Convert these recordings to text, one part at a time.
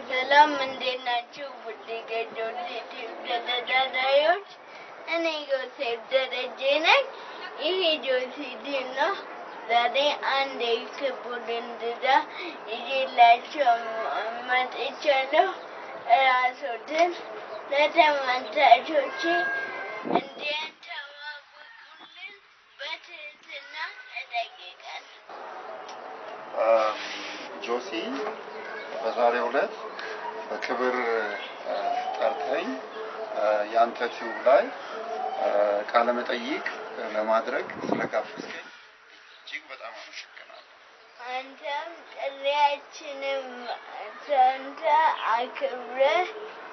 ሰላም እንዴት ናችሁ? ውድ የገጆች ዩቲዩብ ተከታታዮች፣ እኔ ዮሴፍ ደረጀ ነኝ። ይሄ ጆሲቲቭ ነው። ዛሬ አንድ የክቡር እንግዳ ይዤላችሁ መጥቻለሁ። እራስዎትን ለተመልካቾቼ እንዲያስተዋውቁልን በትህትና እጠይቃለሁ። ጆሲ በዛሬው ዕለት በክብር ጠርተኝ ያንተ ቲዩብ ላይ ቃለ መጠይቅ ለማድረግ ስለጋበዝከኝ እጅግ በጣም አመሰግናለሁ። አንተም ጥሪያችንን ሰምተህ አክብረህ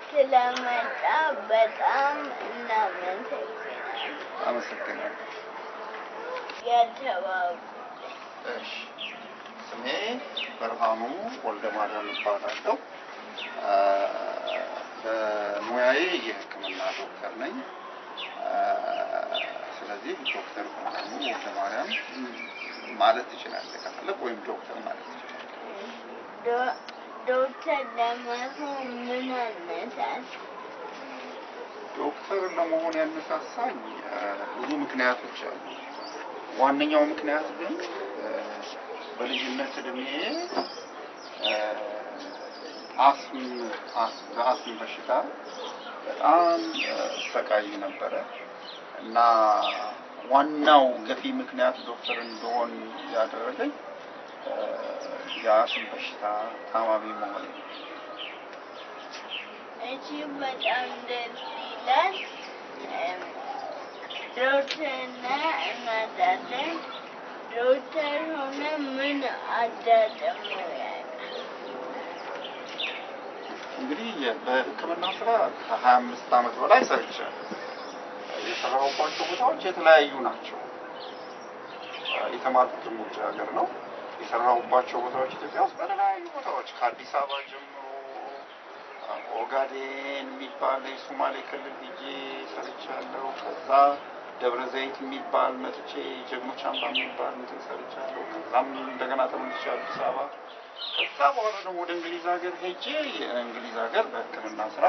ስለመጣ በጣም እናመሰግናለን። አመሰግናለሁ። ያተዋወቁልን። እሺ፣ ስሜ ብርሃኑ ወልደማርያም እባላለሁ። በሙያዬ የሕክምና ዶክተር ነኝ። ስለዚህ ዶክተር ብርሃኑ ወልደማርያም ማለት ትችላለህ ከፈለግ፣ ወይም ዶክተር ማለት ትችላለህ። ዶክተር ለመሆን ምን አነሳሳህ? ዶክተር ለመሆን ያነሳሳኝ ብዙ ምክንያቶች አሉ። ዋነኛው ምክንያት ግን በልጅነት እድሜዬ በአስም በሽታ በጣም ሰቃይ ነበረ እና ዋናው ገፊ ምክንያት ዶክተር እንደሆን ያደረገኝ የአስም በሽታ ታማሚ መሆኔ ነው። እሺ፣ በጣም ደስ ይላል። ዶክተርና እናታለን ዶክተር ሆነ ምን አጋጠመው ያውቃል? እንግዲህ በሕክምና ስራ ከ25 ዓመት በላይ ሰርቻለሁ። የሰራሁባቸው ቦታዎች የተለያዩ ናቸው። የተማርኩትም ውጭ ሀገር ነው። የሰራሁባቸው ቦታዎች ኢትዮጵያ ውስጥ በተለያዩ ቦታዎች ከአዲስ አበባ ጀምሮ ኦጋዴን የሚባል የሶማሌ ክልል ሄጄ ሰርቻለሁ። ከዛ ደብረ ዘይት የሚባል መጥቼ ጀግኖች አምባ የሚባል እንትን ሰርቻለሁ። ከዛም እንደገና ተመልሼ አዲስ አበባ፣ ከዛ በኋላ ደግሞ ወደ እንግሊዝ ሀገር ሄጄ የእንግሊዝ ሀገር በሕክምና ስራ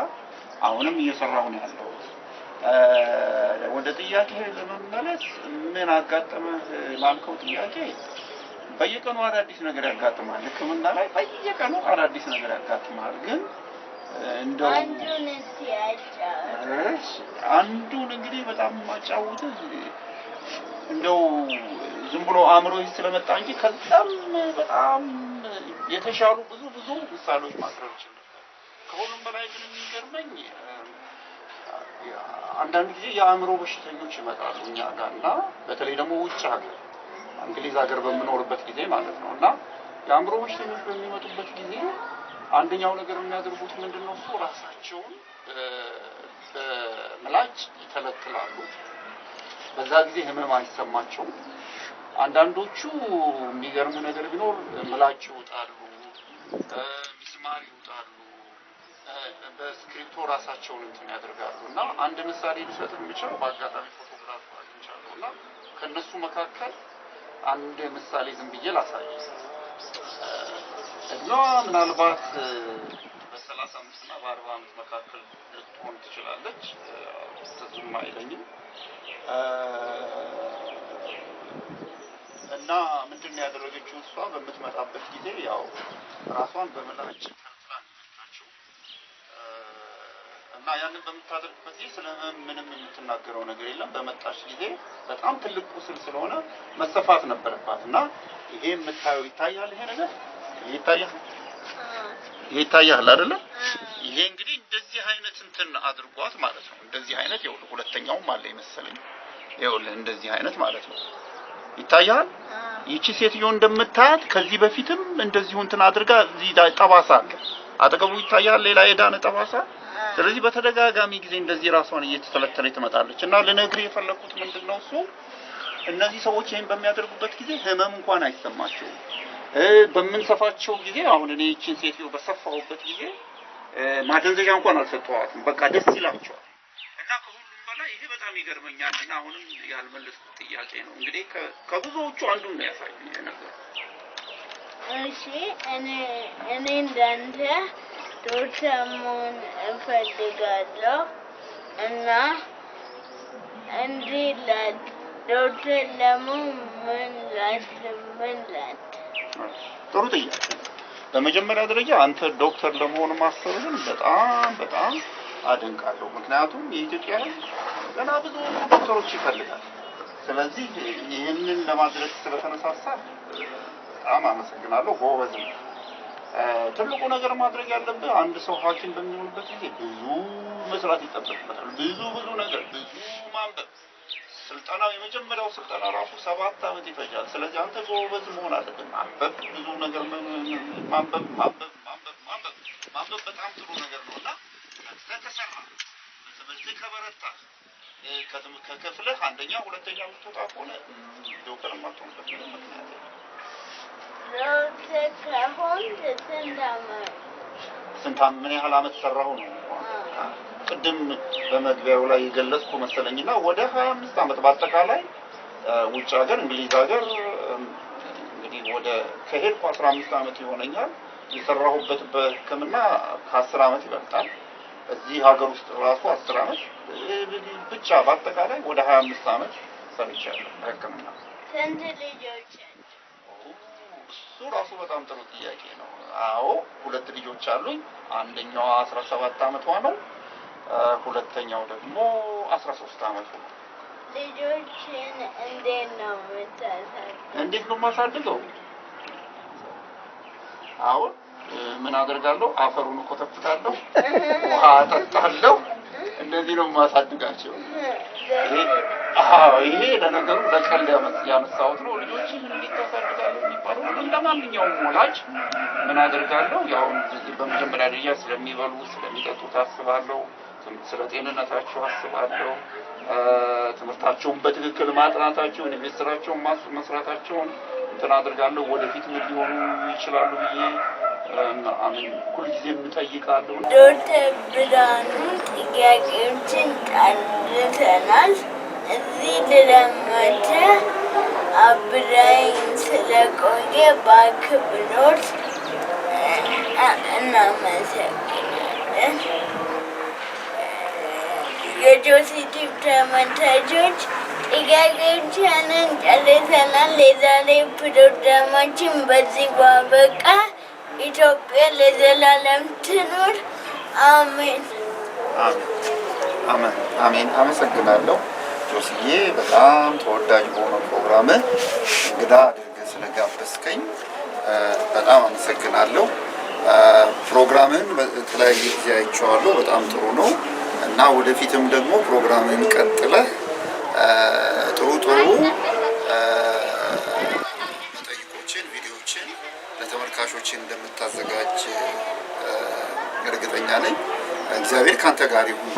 አሁንም እየሰራሁ ነው ያለሁት። ወደ ጥያቄ ለመመለስ ምን አጋጠመህ ላልከው ጥያቄ፣ በየቀኑ አዳዲስ ነገር ያጋጥማል። ሕክምና ላይ በየቀኑ አዳዲስ ነገር ያጋጥማል። ግን እንደው አንዱን እንግዲህ በጣም ማጫወትህ እንደው ዝም ብሎ አእምሮዬ ስለመጣ እንጂ ከዛም በጣም የተሻሉ ብዙ ምሳሌዎች ማቅረብ ይችላል። ከሁሉም በላይ ግን የሚገርመኝ አንዳንድ ጊዜ የአእምሮ በሽተኞች ይመጣሉ እኛ ጋር እና በተለይ ደግሞ ውጭ ሀገር እንግሊዝ ሀገር በምኖርበት ጊዜ ማለት ነው። እና የአእምሮ በሽተኞች በሚመጡበት ጊዜ አንደኛው ነገር የሚያደርጉት ምንድነው? እሱ ራሳቸውን በምላጭ ይተለትላሉ። በዛ ጊዜ ህመም አይሰማቸውም። አንዳንዶቹ የሚገርም ነገር ቢኖር ምላጭ ይውጣሉ፣ ሚስማር ይውጣሉ፣ በስክሪፕቶ ራሳቸውን እንትን ያደርጋሉ። እና አንድ ምሳሌ ልሰጥ የምችለው በአጋጣሚ ፎቶግራፍ አግኝቻለሁ እና ከነሱ መካከል አንድ ምሳሌ ዝም ብዬ ላሳይ። እና ምናልባት በ35 እና በ40 ዓመት መካከል ልትሆን ትችላለች። ትዝም አይለኝም። እና ምንድን ያደረገችው እሷ በምትመጣበት ጊዜ ያው ራሷን በምላጭ ተርትላ ነካቸው እና ያንን በምታደርግበት ጊዜ ስለ ምንም የምትናገረው ነገር የለም። በመጣች ጊዜ በጣም ትልቅ ቁስል ስለሆነ መሰፋት ነበረባት እና ይሄ የምታየው ይታያል። ይሄ ነገር ይታያል አይደለ? ይሄ እንግዲህ እንደዚህ አይነት እንትን አድርጓት ማለት ነው። እንደዚህ አይነት ይኸውልህ፣ ሁለተኛውም አለ ይመስለኝ። ይኸውልህ እንደዚህ አይነት ማለት ነው። ይታያል። ይቺ ሴትዮ እንደምታያት ከዚህ በፊትም እንደዚሁ እንትን አድርጋ እዚህ ጠባሳ አለ አጠገቡ ይታያል፣ ሌላ የዳነ ጠባሳ። ስለዚህ በተደጋጋሚ ጊዜ እንደዚህ ራሷን እየተተለተለች ትመጣለች እና ልነግርህ የፈለኩት ምንድነው እሱ እነዚህ ሰዎች ይሄን በሚያደርጉበት ጊዜ ህመም እንኳን አይሰማቸውም። በምንሰፋቸው ጊዜ አሁን እኔ እቺን ሴትዮ በሰፋሁበት ጊዜ ማደንዘዣ እንኳን አልሰጠኋትም። በቃ ደስ ይላቸዋል። እና ከሁሉም በላይ ይሄ በጣም ይገርመኛል እና አሁንም ያልመለስኩት ጥያቄ ነው። እንግዲህ ከብዙዎቹ አንዱን ነው ያሳየኝ ነገር። እሺ፣ እኔ እንዳንተ ዶክተር መሆን እፈልጋለሁ እና እንዲህ ላል ዶክተር ለመሆን ምን ላድርግ? ጥሩ ጥያቄ። በመጀመሪያ ደረጃ አንተ ዶክተር ለመሆን ማሰብህን በጣም አደንቃለሁ። ምክንያቱም የኢትዮጵያ ሕዝብ ገና ብዙ ዶክተሮች ይፈልጋል። ስለዚህ ይህንን ለማድረግ ስለተነሳሳ በጣም አመሰግናለሁ። ጎበዝ ነህ። ትልቁ ነገር ማድረግ ያለብህ አንድ ሰው ሐኪም በሚሆንበት ጊዜ ብዙ መስራት ይጠበቅበታል። ብዙ ነገር፣ ብዙ ማንበብ። ስልጠናው የመጀመሪያው ስልጠና ራሱ 7 ዓመት ይፈጃል። ስለዚህ አንተ ጎበዝ መሆን አለብህ። ማንበብ፣ ብዙ ነገር ማንበብ በጣም ጥሩ ነገር ነውና ከተሰራ በትምህርት ከበረታ ከክፍልህ አንደኛ ሁለተኛ የምትወጣ ከሆነ ዶክተር የማትሆንበት ምንም ምክንያት የለም። ምን ያህል ዓመት ሰራሁ ነው? ቅድም በመግቢያው ላይ የገለጽኩ መሰለኝና ወደ 25 ዓመት በአጠቃላይ ውጭ ሀገር እንግሊዝ ሀገር እንግዲህ ወደ ከሄድኩ 15 ዓመት ይሆነኛል። የሰራሁበት በሕክምና ከ10 ዓመት ይበልጣል። እዚህ ሀገር ውስጥ ራሱ 10 ዓመት ብቻ በአጠቃላይ ወደ 25 ዓመት ሰርቻለሁ በሕክምና። ስንት ልጆች? እሱ ራሱ በጣም ጥሩ ጥያቄ ነው። አዎ 2 ልጆች አሉኝ። አንደኛዋ 17 ዓመቷ ነው። ሁለተኛው ደግሞ 13 ዓመቱ ነው። ልጆችን እንዴት ነው የማሳድገው? አሁን ምን አደርጋለሁ? አፈሩን እኮተኩታለሁ፣ ውሃ አጠጣለሁ። እንደዚህ ነው የማሳድጋቸው። ይሄ ለነገሩ ለቀልድ ያነሳሁት ነው። ልጆችን እንዴት ታሳድጋለህ የሚባለው እንደ ማንኛውም ወላጅ ምን አደርጋለሁ? ያው በመጀመሪያ ደረጃ ስለሚበሉ ስለሚጠጡት አስባለሁ። ስለ ጤንነታቸው አስባለሁ። ትምህርታቸውን በትክክል ማጥናታቸውን፣ የቤት ስራቸውን መስራታቸውን እንትን አደርጋለሁ። ወደፊት ምን ሊሆኑ ይችላሉ ብዬ ሁልጊዜም እጠይቃለሁ። ዶክተር ብርሃኑ ጥያቄዎችን ጨርሰናል። እዚህ ድረስ አብረኸኝ ስለቆየ በአክብሮት እናመሰግናለን። የጆሲቲቭ ተመልካቾች ጥያቄዎቻችንን ጨርሰናል። የዛሬ ፕሮግራማችን በዚህ ባበቃ። ኢትዮጵያ ለዘላለም ትኑር። አሜን። አመሰግናለሁ ጆስዬ፣ በጣም ተወዳጅ በሆነ ፕሮግራም እንግዳ አድርገህ ስለጋበዝከኝ በጣም አመሰግናለሁ። ፕሮግራምን በተለያየ ጊዜ አይቼዋለሁ። በጣም ጥሩ ነው እና ወደፊትም ደግሞ ፕሮግራምን ቀጥለህ ጥሩ መጠይቆችን፣ ቪዲዮዎችን ለተመልካቾችን እንደምታዘጋጅ እርግጠኛ ነኝ። እግዚአብሔር ካንተ ጋር ይሁን።